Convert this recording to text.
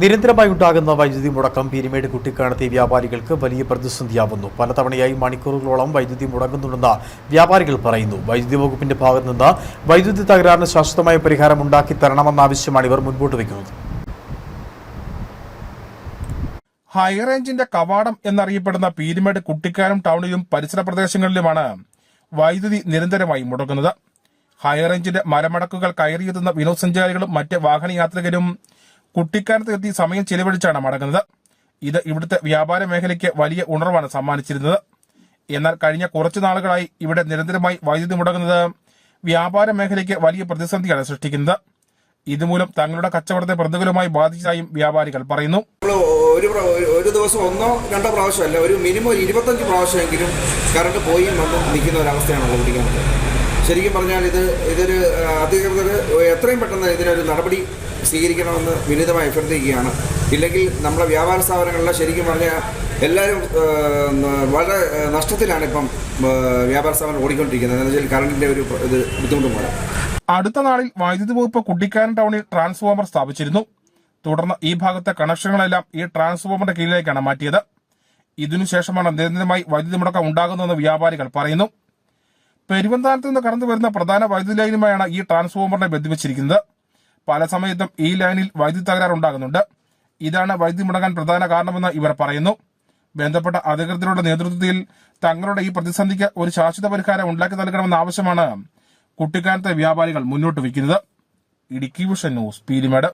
നിരന്തരമായി ഉണ്ടാകുന്ന വൈദ്യുതി മുടക്കം പീരുമേട് കുട്ടിക്കാനത്തെ വ്യാപാരികൾക്ക് വലിയ പ്രതിസന്ധിയാവുന്നു. പലതവണയായി മണിക്കൂറുകളോളം വൈദ്യുതി മുടങ്ങുന്നുണ്ടെന്ന് വ്യാപാരികൾ പറയുന്നു. വൈദ്യുതി വകുപ്പിന്റെ ഭാഗത്തു നിന്ന് വൈദ്യുതി തകരാറിന് ശാശ്വതമായ പരിഹാരം ഉണ്ടാക്കി തരണമെന്ന ആവശ്യമാണ് ഇവർ മുൻപോട്ട് വയ്ക്കുന്നത്. ഹൈറേഞ്ചിന്റെ കവാടം എന്നറിയപ്പെടുന്ന പീരുമേട് കുട്ടിക്കാനം ടൗണിലും പരിസര പ്രദേശങ്ങളിലുമാണ് വൈദ്യുതി നിരന്തരമായി മുടങ്ങുന്നത്. ഹൈറേഞ്ചിന്റെ മരമടക്കുകൾ കയറിയെത്തുന്ന വിനോദസഞ്ചാരികളും മറ്റ് വാഹനയാത്രികരും കുട്ടിക്കാനത്ത് എത്തി സമയം ചെലവഴിച്ചാണ് മടങ്ങുന്നത്. ഇത് ഇവിടുത്തെ വ്യാപാര മേഖലയ്ക്ക് വലിയ ഉണർവാണ് സമ്മാനിച്ചിരുന്നത്. എന്നാൽ കഴിഞ്ഞ കുറച്ചു നാളുകളായി ഇവിടെ നിരന്തരമായി വൈദ്യുതി മുടങ്ങുന്നത് വ്യാപാര മേഖലയ്ക്ക് വലിയ പ്രതിസന്ധിയാണ് സൃഷ്ടിക്കുന്നത്. ഇതുമൂലം തങ്ങളുടെ കച്ചവടത്തെ പ്രതികൂലമായി ബാധിച്ചതായും വ്യാപാരികൾ പറയുന്നു. ഒരു ദിവസം ഒന്നോ രണ്ടോ പ്രാവശ്യമല്ല, ഒരു മിനിമം 25 പ്രാവശ്യമെങ്കിലും കറണ്ട് പോയി വന്ന് നിൽക്കുന്ന ഒരവസ്ഥയാണല്ലോ കുട്ടിക്കാനത്ത്. ശരിക്കും പറഞ്ഞാൽ ഇതൊരു അധികൃതർ എത്രയും പെട്ടെന്ന് ഇതിനൊരു നടപടി സ്വീകരിക്കണമെന്ന് വിനീതമായി അഭ്യർത്ഥിക്കുകയാണ്. ഇല്ലെങ്കിൽ നമ്മുടെ വ്യാപാര സ്ഥാപനങ്ങളിലെ ശരിക്കും പറഞ്ഞാൽ എല്ലാവരും വളരെ നഷ്ടത്തിലാണ് ഇപ്പം വ്യാപാര സ്ഥാപനം ഓടിക്കൊണ്ടിരിക്കുന്നത്. എന്ന് വെച്ചാൽ കറണ്ടിന്റെ ഒരു ബുദ്ധിമുട്ട് പോലെ. അടുത്ത നാളിൽ വൈദ്യുതി വകുപ്പ് കുട്ടിക്കാനം ടൗണിൽ ട്രാൻസ്ഫോമർ സ്ഥാപിച്ചിരുന്നു. തുടർന്ന് ഈ ഭാഗത്തെ കണക്ഷനുകളെല്ലാം ഈ ട്രാൻസ്ഫോമറിന്റെ കീഴിലേക്കാണ് മാറ്റിയത്. ഇതിനുശേഷമാണ് നിരന്തരമായി വൈദ്യുതി മുടക്കം ഉണ്ടാകുന്നതെന്ന് വ്യാപാരികൾ പറയുന്നു. പെരുവന്താനത്ത് നിന്ന് കടന്നു വരുന്ന പ്രധാന വൈദ്യുതി ലൈനുമായാണ് ഈ ട്രാൻസ്ഫോമറിനെ ബന്ധിപ്പിച്ചിരിക്കുന്നത്. പല സമയത്തും ഈ ലൈനിൽ വൈദ്യുതി തകരാറുണ്ടാകുന്നുണ്ട്. ഇതാണ് വൈദ്യുതി മുടങ്ങാൻ പ്രധാന കാരണമെന്ന് ഇവർ പറയുന്നു. ബന്ധപ്പെട്ട അധികൃതരുടെ നേതൃത്വത്തിൽ തങ്ങളുടെ ഈ പ്രതിസന്ധിക്ക് ഒരു ശാശ്വത പരിഹാരം ഉണ്ടാക്കി നൽകണമെന്ന ആവശ്യമാണ് കുട്ടിക്കാനത്തെ വ്യാപാരികൾ മുന്നോട്ട് വയ്ക്കുന്നത്. Idukki vision news, Peermade.